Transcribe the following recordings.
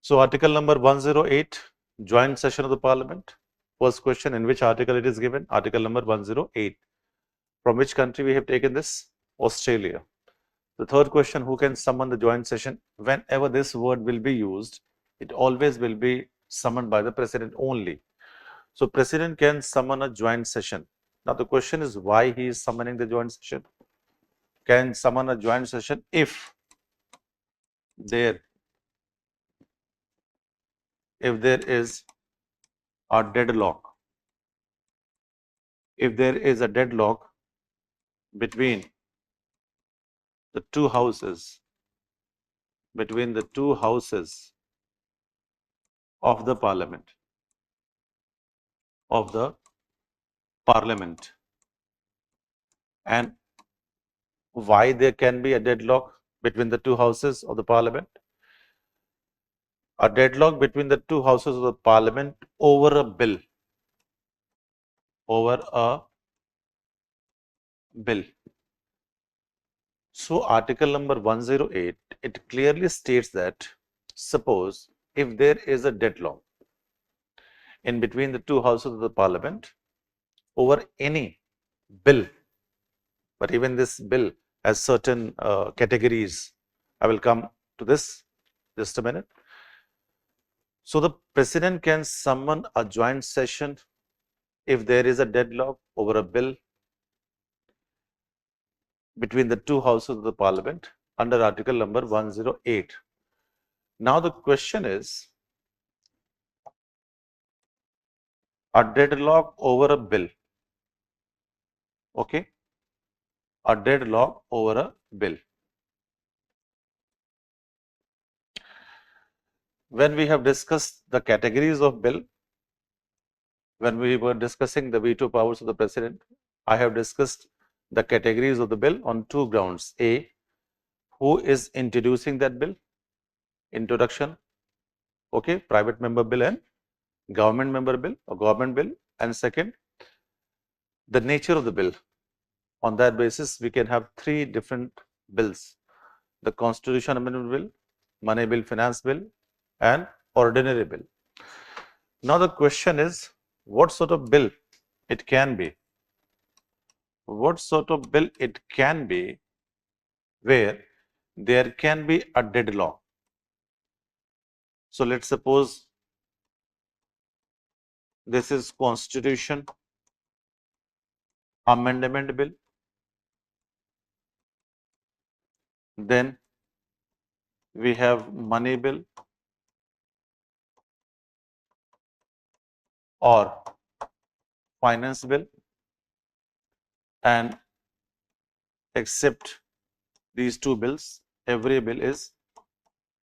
So article number 108, joint session of the Parliament. First question, in which article it is given? Article number 108. From which country we have taken this? Australia. The third question, who can summon the joint session? Whenever this word will be used, it always will be summoned by the president only. So president can summon a joint session. Now the question is why he is summoning the joint session. Can summon a joint session if there is a deadlock. If there is a deadlock between the two houses, of the parliament, and why there can be a deadlock between the two houses of the parliament? A deadlock between the two houses of the parliament over a bill. So article number 108, it clearly states that suppose if there is a deadlock in between the two houses of the parliament over any bill, but even this bill has certain categories. I will come to this just a minute. So the president can summon a joint session if there is a deadlock over a bill between the two houses of the parliament under article number 108. Now the question is, a deadlock over a bill, okay, a deadlock over a bill. When we have discussed the categories of bill, when we were discussing the veto powers of the president, I have discussed the categories of the bill on two grounds. A, who is introducing that bill, introduction, okay, private member bill and government member bill or government bill, and second, the nature of the bill. On that basis, we can have three different bills: the Constitution Amendment Bill, Money Bill, Finance Bill, and Ordinary Bill. Now the question is, what sort of bill it can be? What sort of bill it can be where there can be a deadlock? So let's suppose this is Constitution Amendment Bill, then we have Money Bill or Finance Bill, and except these two bills, every bill is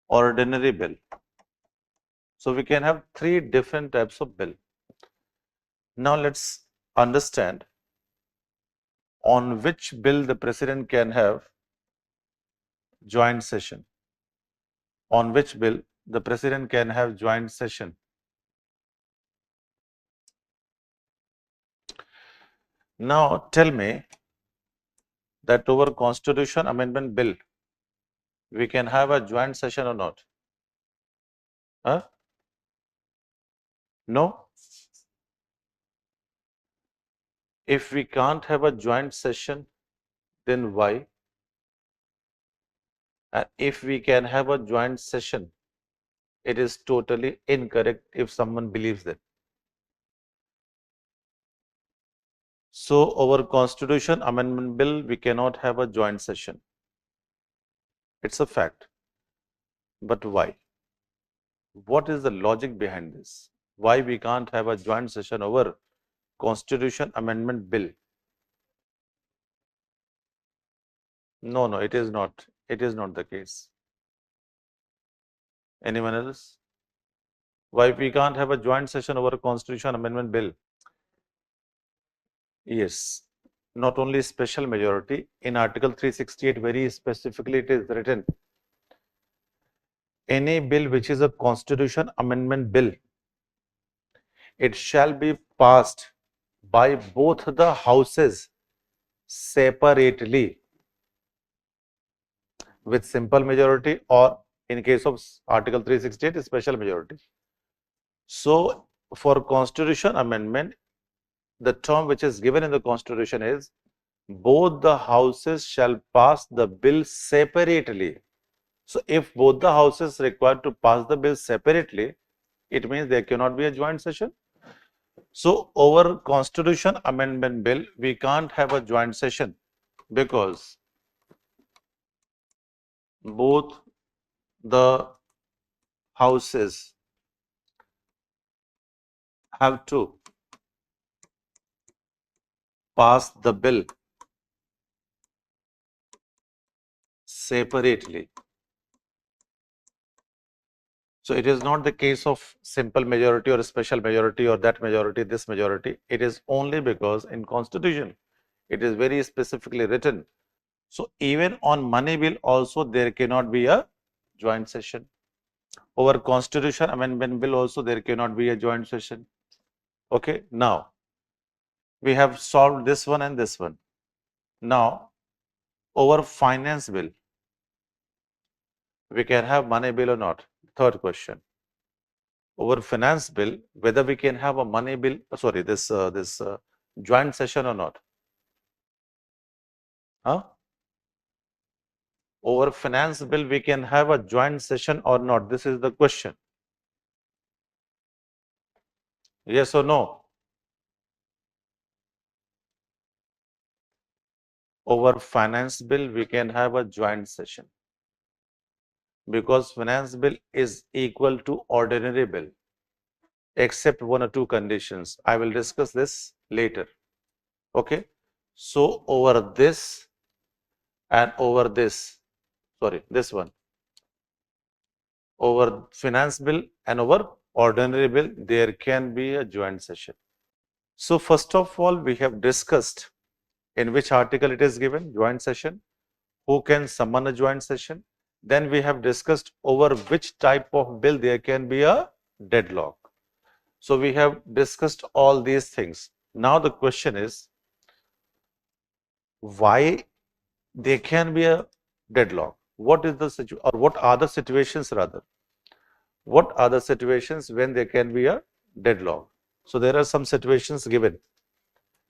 Ordinary Bill. So we can have three different types of bill. Now let's understand on which bill the president can have joint session. On which bill the president can have joint session? Now tell me that over Constitution Amendment Bill, we can have a joint session or not? Huh? No? If we can't have a joint session, then why? And if we can have a joint session, it is totally incorrect if someone believes that. So over Constitution Amendment Bill, we cannot have a joint session. It's a fact. But why? What is the logic behind this? Why we can't have a joint session over Constitution Amendment Bill? No, it is not. It is not the case. Anyone else? Why we can't have a joint session over a Constitution Amendment Bill? Yes, not only special majority, in Article 368 very specifically it is written, any bill which is a Constitution Amendment Bill, it shall be passed by both the houses separately with simple majority or In case of Article 368, special majority. So for constitution amendment, the term which is given in the constitution is both the houses shall pass the bill separately. So if both the houses require to pass the bill separately, it means there cannot be a joint session. So over constitution amendment bill, we can't have a joint session because both the houses have to pass the bill separately. So it is not the case of simple majority or a special majority or that majority, this majority. It is only because in constitution, it is very specifically written. So even on money bill also there cannot be a joint session. Over constitution amendment bill also there cannot be a joint session. Okay, now we have solved this one and this one. Now over finance bill, we can have money bill or not? Third question. Over finance bill, whether we can have a money bill, this joint session or not? Huh? Over finance bill, we can have a joint session or not? This is the question. Yes or no? Over finance bill, we can have a joint session because finance bill is equal to ordinary bill, except one or two conditions. I will discuss this later. Okay. So over this and over this, this one, over finance bill and over ordinary bill, there can be a joint session. So first of all, we have discussed in which article it is given, joint session, who can summon a joint session. Then we have discussed over which type of bill there can be a deadlock. So we have discussed all these things. Now the question is, why there can be a deadlock? What is the situation, or what are the situations rather? What are the situations when there can be a deadlock? So there are some situations given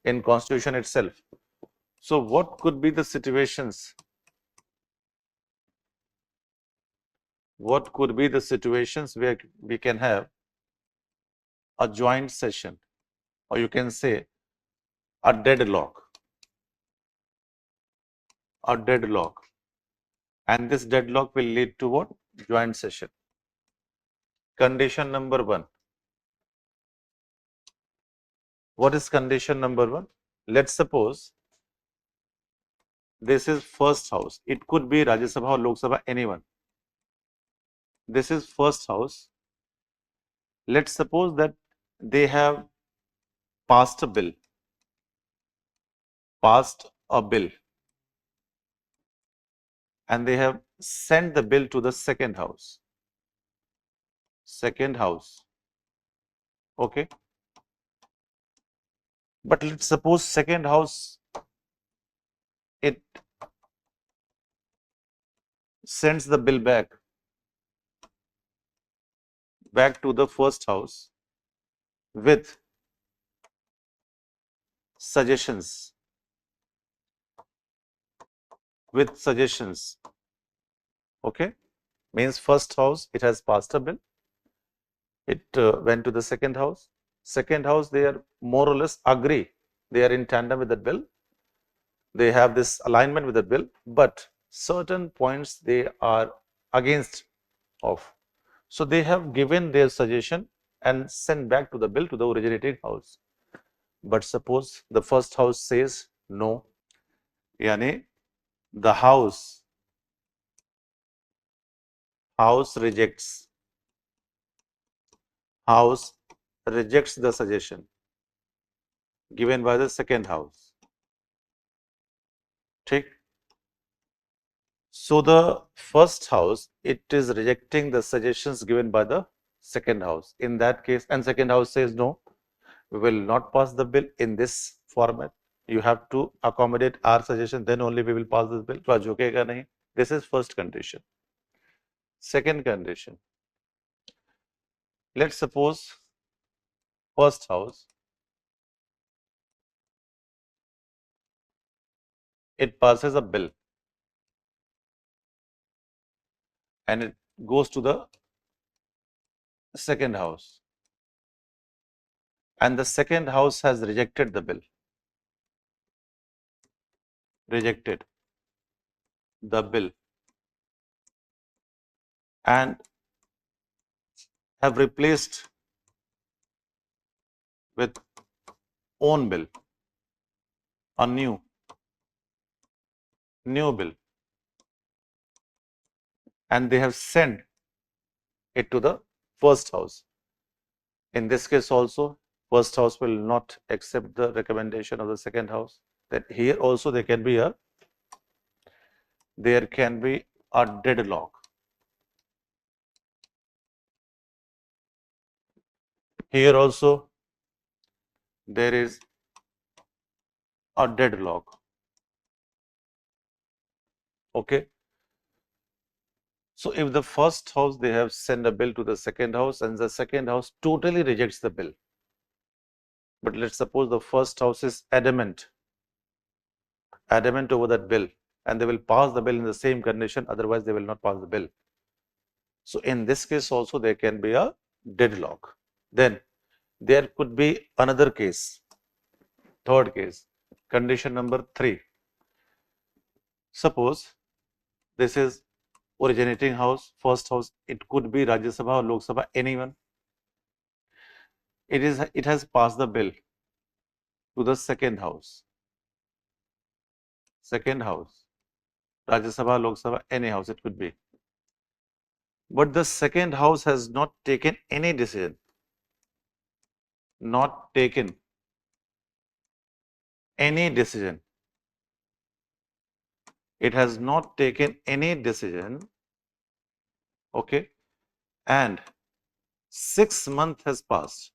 in Constitution itself. So what could be the situations? What could be the situations where we can have a joint session, or you can say a deadlock? A deadlock. And this deadlock will lead to what? Joint session. Condition number one. What is condition number one? Let's suppose this is first house. It could be Rajya Sabha or Lok Sabha, anyone. This is first house. Let's suppose that they have passed a bill. And they have sent the bill to the second house. Second house. Okay. But let's suppose second house, it sends the bill back to the first house with suggestions. Okay. Means first house, it has passed a bill. It went to the second house. Second house, they are more or less agree. They are in tandem with that bill. They have this alignment with the bill, but certain points they are against of. So they have given their suggestion and sent back to the bill to the originating house. But suppose the first house says no, yani the house rejects. House rejects the suggestion given by the second house. Take. So the first house, it is rejecting the suggestions given by the second house. In that case, and second house says no, we will not pass the bill in this format. You have to accommodate our suggestion, then only we will pass this bill. This is first condition. Second condition, let's suppose first house, it passes a bill and it goes to the second house, and the second house has rejected the bill, rejected the bill, and have replaced with own bill, a new bill, and they have sent it to the first house. In this case also, first house will not accept the recommendation of the second house. Then here also there can be a deadlock. Here also there is a deadlock. Okay. So if the first house they have sent a bill to the second house and the second house totally rejects the bill, but let's suppose the first house is adamant over that bill, and they will pass the bill in the same condition, otherwise they will not pass the bill. So in this case also there can be a deadlock. Then there could be another case, third case, condition number 3. Suppose this is originating house, first house, it could be Rajya Sabha or Lok Sabha, anyone. It has passed the bill to the second house, Rajya Sabha, Lok Sabha, any house it could be. But the second house has not taken any decision, not taken any decision. It has not taken any decision, okay, and 6 months has passed.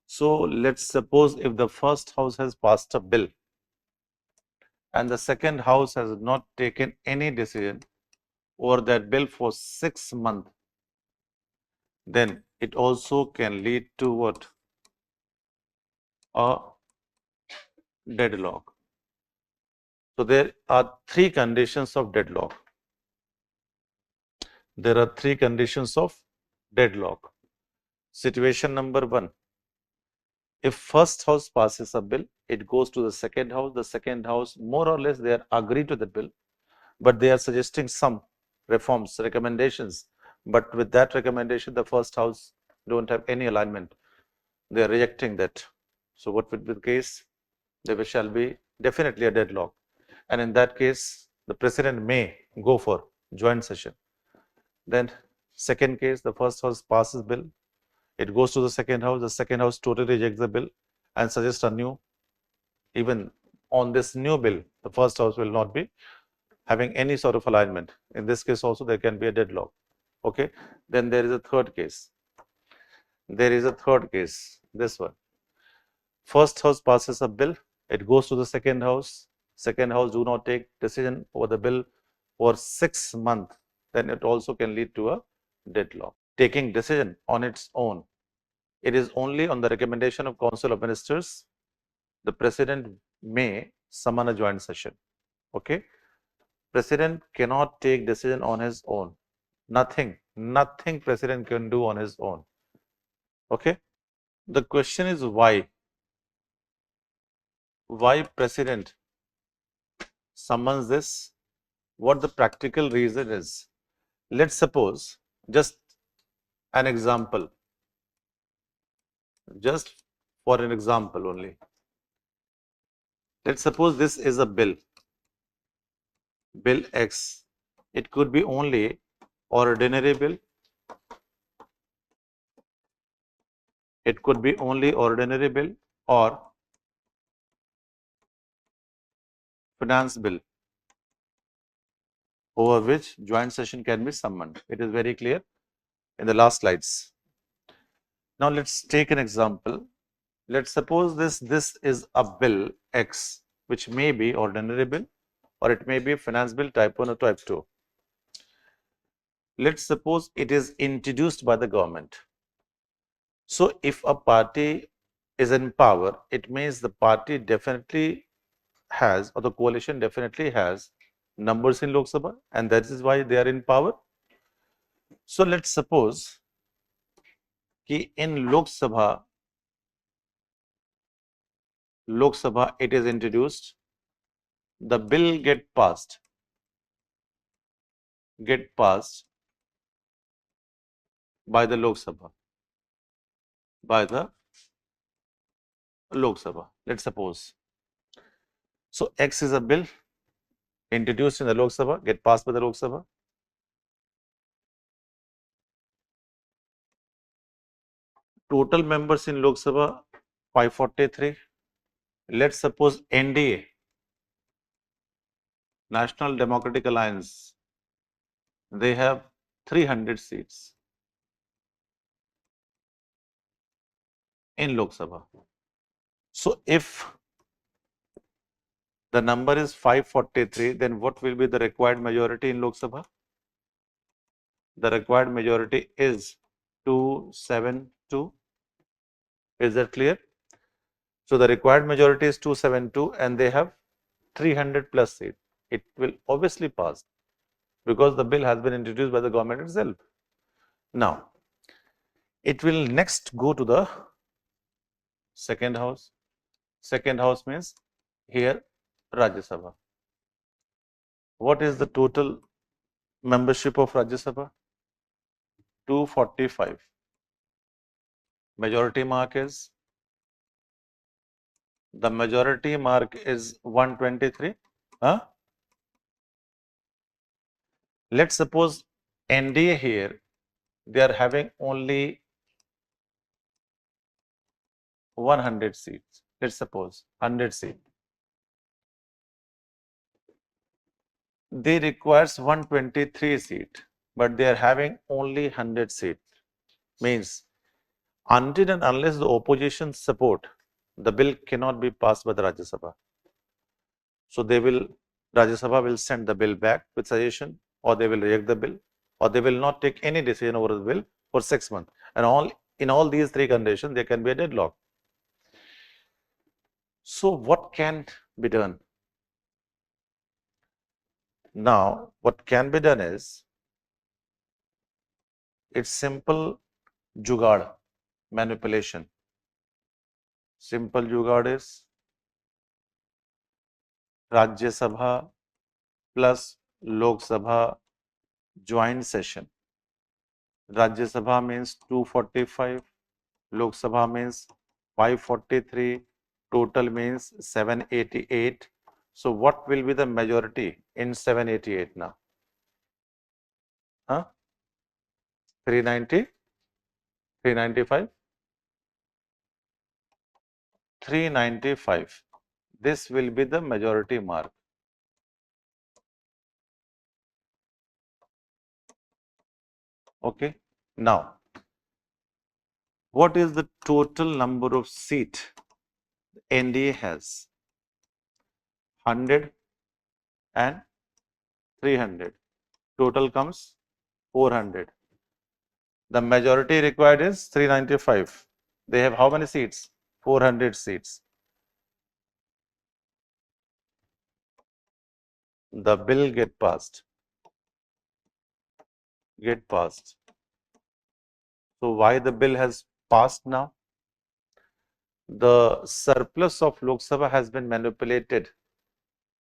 So let's suppose if the first house has passed a bill and the second house has not taken any decision over that bill for 6 months, then it also can lead to what? A deadlock. So there are 3 conditions of deadlock. There are 3 conditions of deadlock. Situation number 1. If first house passes a bill, it goes to the second house. The second house, more or less, they are agreed to the bill, but they are suggesting some reforms, recommendations. But with that recommendation, the first house don't have any alignment. They are rejecting that. So what would be the case? There shall be definitely a deadlock. And in that case, the president may go for joint session. Then second case, the first house passes bill. It goes to the second house totally rejects the bill and suggests a new. Even on this new bill, the first house will not be having any sort of alignment. In this case also there can be a deadlock. Okay. Then there is a third case. This one. First house passes a bill, it goes to the second house do not take decision over the bill for 6 months, then it also can lead to a deadlock. Taking decision on its own, it is only on the recommendation of Council of Ministers, the President may summon a joint session. Okay. President cannot take decision on his own. Nothing President can do on his own. Okay. The question is why? Why President summons this? What the practical reason is? Let's suppose, just an example, just for an example only. Let's suppose this is a bill X. It could be only ordinary bill. It could be only ordinary bill or finance bill over which joint session can be summoned. It is very clear in the last slides. Now let's take an example. Let's suppose this is a bill X which may be ordinary bill or it may be finance bill type 1 or type 2. Let's suppose it is introduced by the government. So if a party is in power, it means the party definitely has, or the coalition definitely has, numbers in Lok Sabha, and that is why they are in power. So let's suppose कि in Lok Sabha it is introduced, the bill get passed by the Lok Sabha, let's suppose. So X is a bill introduced in the Lok Sabha, get passed by the Lok Sabha. Total members in Lok Sabha 543. Let's suppose NDA, National Democratic Alliance, they have 300 seats in Lok Sabha. So if the number is 543, then what will be the required majority in Lok Sabha? The required majority is 272. Is that clear? So the required majority is 272 and they have 300 plus seats. It will obviously pass because the bill has been introduced by the government itself. Now, it will next go to the second house. Second house means here Rajya Sabha. What is the total membership of Rajya Sabha? 245. Majority mark is? The majority mark is 123. Huh? Let's suppose NDA here, they are having only 100 seats. Let's suppose 100 seats. They requires 123 seats, but they are having only 100 seats. Means until and unless the opposition support, the bill cannot be passed by the Rajya Sabha. So Rajya Sabha will send the bill back with suggestion, or they will reject the bill, or they will not take any decision over the bill for 6 months. And in all these three conditions, there can be a deadlock. So what can be done? Now, what can be done is, it's simple jugaad, manipulation. Simple jugaad is Rajya Sabha plus Lok Sabha joint session. Rajya Sabha means 245, Lok Sabha means 543, total means 788. So what will be the majority in 788 now? Huh? 390, 395, 395. This will be the majority mark. Okay. Now, what is the total number of seat NDA has? 100 and 300. Total comes 400. The majority required is 395. They have how many seats? 400 seats. The bill get passed. So why the bill has passed now? The surplus of Lok Sabha has been manipulated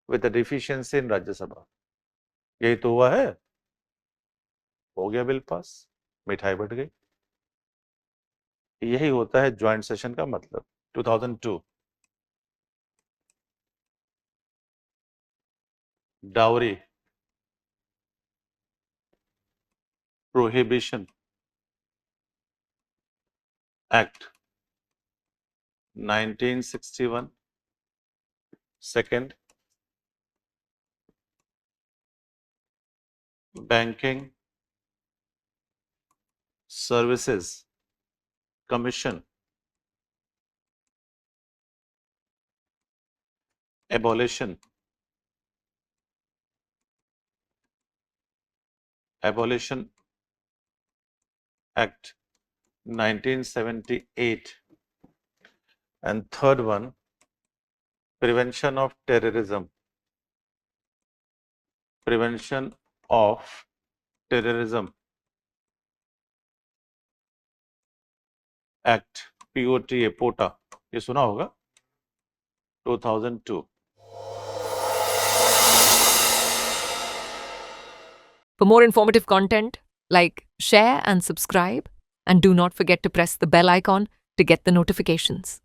with a deficiency in Rajya Sabha. यही तो हुआ है, हो गया bill pass, मिठाई but गई. यही होता है ज्वाइंट सेशन का मतलब. 2002 dowry prohibition act 1961. Second, Banking Services Commission Abolition Act 1978. And third one, Prevention of Terrorism Act, POTA, ये सुना होगा, 2002. For more informative content, like, share and subscribe, and do not forget to press the bell icon to get the notifications.